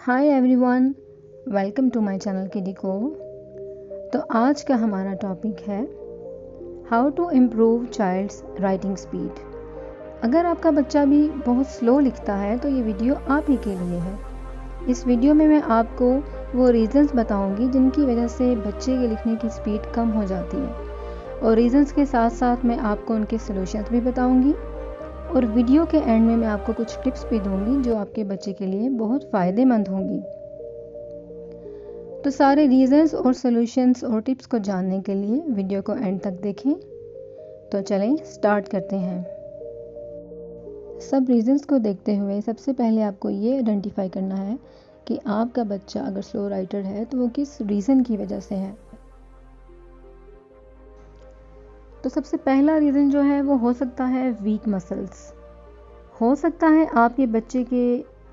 Hi everyone, welcome to my channel Kidiko. तो आज का हमारा टॉपिक है how to improve child's writing speed. अगर आपका बच्चा भी बहुत स्लो लिखता है तो ये वीडियो आप ही के लिए है। इस वीडियो में मैं आपको वो रीज़न्स बताऊंगी जिनकी वजह से बच्चे के लिखने की स्पीड कम हो जाती है, और रीज़न्स के साथ साथ मैं आपको उनके सॉल्यूशंस भी बताऊंगी, और वीडियो के एंड में मैं आपको कुछ टिप्स भी दूंगी जो आपके बच्चे के लिए बहुत फ़ायदेमंद होंगी। तो सारे रीज़न्स और सॉल्यूशंस और टिप्स को जानने के लिए वीडियो को एंड तक देखें। तो चलें स्टार्ट करते हैं। सब रीज़न्स को देखते हुए सबसे पहले आपको ये आइडेंटिफाई करना है कि आपका बच्चा अगर स्लो राइटर है तो वो किस रीज़न की वजह से है। तो सबसे पहला रीज़न जो है वो हो सकता है वीक मसल्स। हो सकता है आपके बच्चे के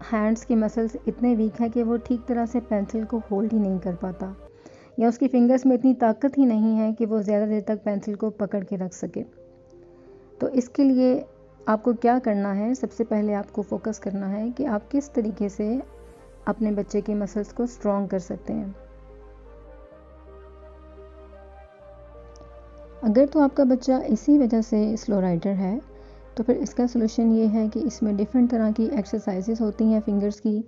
हैंड्स के मसल्स इतने वीक हैं कि वो ठीक तरह से पेंसिल को होल्ड ही नहीं कर पाता, या उसकी फिंगर्स में इतनी ताकत ही नहीं है कि वो ज़्यादा देर तक पेंसिल को पकड़ के रख सके। तो इसके लिए आपको क्या करना है, सबसे पहले आपको फोकस करना है कि आप किस तरीके से अपने बच्चे के मसल्स को स्ट्रॉन्ग कर सकते हैं। अगर तो आपका बच्चा इसी वजह से स्लो राइटर है तो फिर इसका सलूशन ये है कि इसमें डिफरेंट तरह की एक्सरसाइजेस होती हैं फिंगर्स की।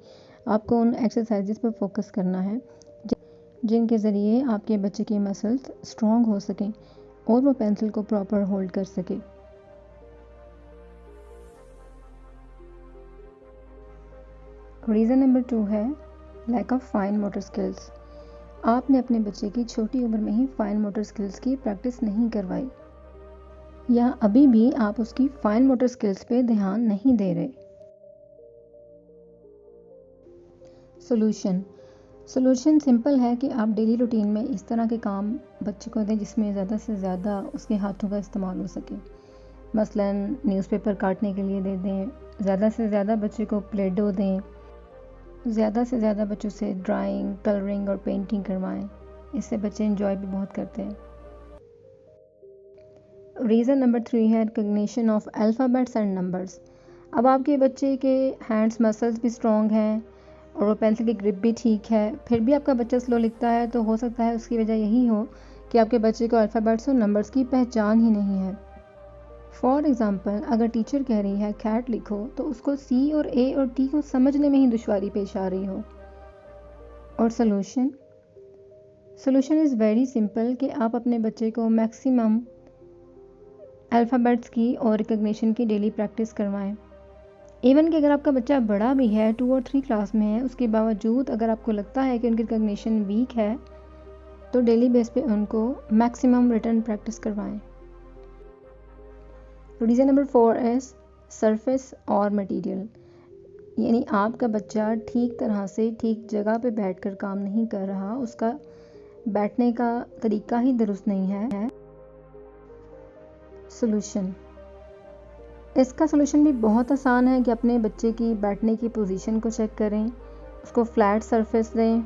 आपको उन एक्सरसाइजेस पर फोकस करना है जिनके ज़रिए आपके बच्चे के मसल्स स्ट्रॉन्ग हो सकें और वो पेंसिल को प्रॉपर होल्ड कर सके। रीज़न नंबर 2 है lack of fine motor skills. आपने अपने बच्चे की छोटी उम्र में ही फाइन मोटर स्किल्स की प्रैक्टिस नहीं करवाई, या अभी भी आप उसकी फाइन मोटर स्किल्स पे ध्यान नहीं दे रहे। सॉल्यूशन सिंपल है कि आप डेली रूटीन में इस तरह के काम बच्चे को दें जिसमें ज़्यादा से ज़्यादा उसके हाथों का इस्तेमाल हो सके। मसलन न्यूज़पेपर काटने के लिए दे दें, ज़्यादा से ज़्यादा बच्चे को प्ले डो दें, ज़्यादा से ज़्यादा बच्चों से ड्राइंग, कलरिंग और पेंटिंग करवाएं। इससे बच्चे इंजॉय भी बहुत करते हैं। रीज़न नंबर 3 है recognition of alphabets and numbers. अब आपके बच्चे के हैंड्स मसल्स भी स्ट्रॉन्ग हैं और वो पेंसिल की ग्रिप भी ठीक है, फिर भी आपका बच्चा स्लो लिखता है, तो हो सकता है उसकी वजह यही हो कि आपके बच्चे को अल्फ़ाबेट्स और नंबर्स की पहचान ही नहीं है। फॉर एग्ज़ाम्पल, अगर टीचर कह रही है कैट लिखो तो उसको सी और ए और टी को समझने में ही दुश्वारी पेश आ रही हो। और सॉल्यूशन इज़ वेरी सिंपल कि आप अपने बच्चे को मैक्सिमम अल्फ़ाबेट्स की और रिकग्निशन की डेली प्रैक्टिस करवाएं। इवन कि अगर आपका बच्चा बड़ा भी है, 2 और 3 क्लास में है, उसके बावजूद अगर आपको लगता है कि उनकी रिकग्निशन वीक है तो डेली बेस पे उनको मैक्सिमम रिटन प्रैक्टिस करवाएं। रीज़न नंबर 4 इज़ सरफेस और मटेरियल। यानी आपका बच्चा ठीक तरह से ठीक जगह पे बैठकर काम नहीं कर रहा, उसका बैठने का तरीका ही दुरुस्त नहीं है। इसका सलूशन भी बहुत आसान है कि अपने बच्चे की बैठने की पोजीशन को चेक करें, उसको फ्लैट सरफेस दें,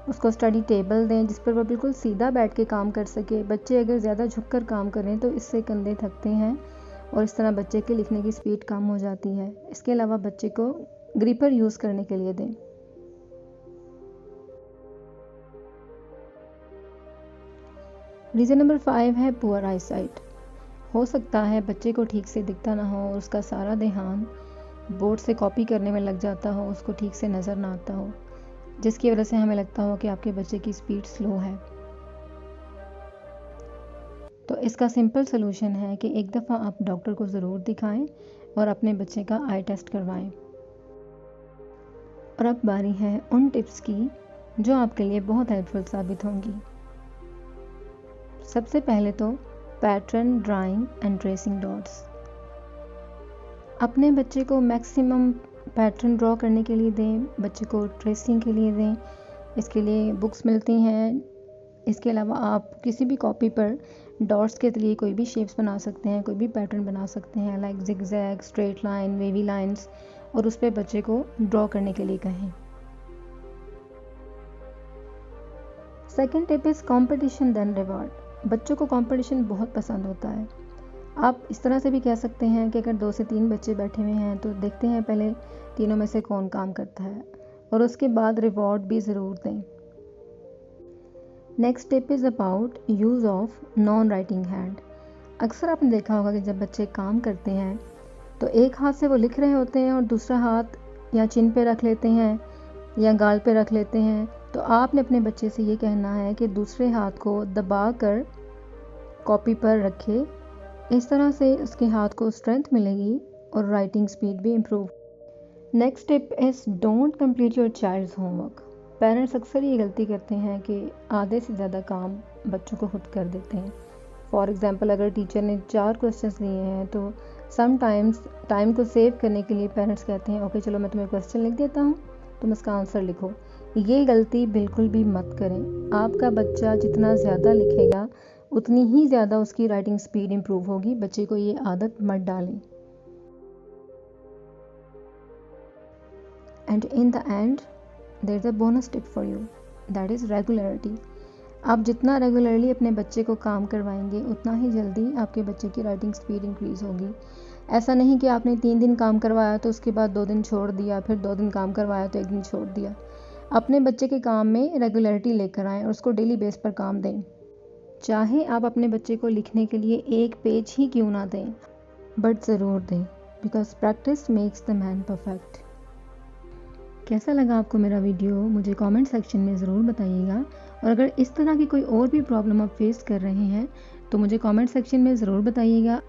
उसको स्टडी टेबल दें जिस पर वो बिल्कुल सीधा बैठ के काम कर सके। बच्चे अगर ज़्यादा झुककर काम करें तो इससे कंधे थकते हैं और इस तरह बच्चे के लिखने की स्पीड कम हो जाती है। इसके अलावा बच्चे को ग्रिपर यूज़ करने के लिए दें। रीज़न नंबर 5 है पुअर आईसाइट। हो सकता है बच्चे को ठीक से दिखता ना हो और उसका सारा ध्यान बोर्ड से कॉपी करने में लग जाता हो, उसको ठीक से नज़र ना आता हो, जिसकी वजह से हमें लगता हो कि आपके बच्चे की स्पीड स्लो है। तो इसका सिंपल सलूशन है कि एक दफ़ा आप डॉक्टर को ज़रूर दिखाएं और अपने बच्चे का आई टेस्ट करवाएं। और अब बारी है उन टिप्स की जो आपके लिए बहुत हेल्पफुल साबित होंगी। सबसे पहले तो pattern drawing and tracing dots. अपने बच्चे को मैक्सिमम पैटर्न ड्रॉ करने के लिए दें, बच्चे को ट्रेसिंग के लिए दें। इसके लिए बुक्स मिलती हैं। इसके अलावा आप किसी भी कॉपी पर डॉट्स के लिए कोई भी शेप्स बना सकते हैं, कोई भी पैटर्न बना सकते हैं, like zigzag, straight line, wavy lines, और उस पर बच्चे को ड्रॉ करने के लिए कहें। Second tip is competition then reward. बच्चों को कंपटीशन बहुत पसंद होता है। आप इस तरह से भी कह सकते हैं कि अगर 2 से 3 बच्चे बैठे हुए हैं तो देखते हैं पहले तीनों में से कौन काम करता है, और उसके बाद रिवॉर्ड भी ज़रूर दें। Next tip is about use of non writing hand. अक्सर आपने देखा होगा कि जब बच्चे काम करते हैं तो एक हाथ से वो लिख रहे होते हैं और दूसरा हाथ या चिन पे रख लेते हैं या गाल पे रख लेते हैं। तो आपने अपने बच्चे से ये कहना है कि दूसरे हाथ को दबा कर कॉपी पर रखे। इस तरह से उसके हाथ को स्ट्रेंथ मिलेगी और राइटिंग स्पीड भी improve. Next tip is don't complete your child's homework. Parents अक्सर ये गलती करते हैं कि आधे से ज़्यादा काम बच्चों को खुद कर देते हैं। फॉर एग्ज़ाम्पल, अगर टीचर ने 4 क्वेश्चंस दिए हैं तो समटाइम्स टाइम को सेव करने के लिए पेरेंट्स कहते हैं ओके चलो मैं तुम्हें क्वेश्चन लिख देता हूँ, तुम इसका आंसर लिखो। ये गलती बिल्कुल भी मत करें। आपका बच्चा जितना ज़्यादा लिखेगा उतनी ही ज़्यादा उसकी राइटिंग स्पीड इम्प्रूव होगी। बच्चे को ये आदत मत डालें। And in the end there is a bonus tip for you, that is regularity. आप जितना रेगुलरली अपने बच्चे को काम करवाएंगे उतना ही जल्दी आपके बच्चे की राइटिंग स्पीड इंक्रीज़ होगी। ऐसा नहीं कि आपने 3 दिन काम करवाया तो उसके बाद 2 दिन छोड़ दिया, फिर 2 दिन काम करवाया तो 1 दिन छोड़ दिया। अपने बच्चे के काम में रेगुलरिटी लेकर आएँ और उसको डेली बेस पर काम दें। चाहे आप अपने बच्चे को लिखने के लिए 1 पेज ही क्यों ना दें, बट ज़रूर दें, because practice makes the man perfect. कैसा लगा आपको मेरा वीडियो मुझे कमेंट सेक्शन में ज़रूर बताइएगा। और अगर इस तरह की कोई और भी प्रॉब्लम आप फेस कर रहे हैं तो मुझे कमेंट सेक्शन में ज़रूर बताइएगा।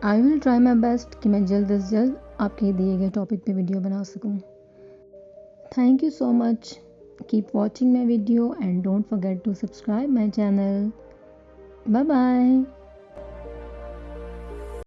I will try my best कि मैं जल्द से जल्द आपके दिए गए टॉपिक पे वीडियो बना सकूं। Thank you so much. Keep watching my video and don't forget to subscribe my channel. Bye bye.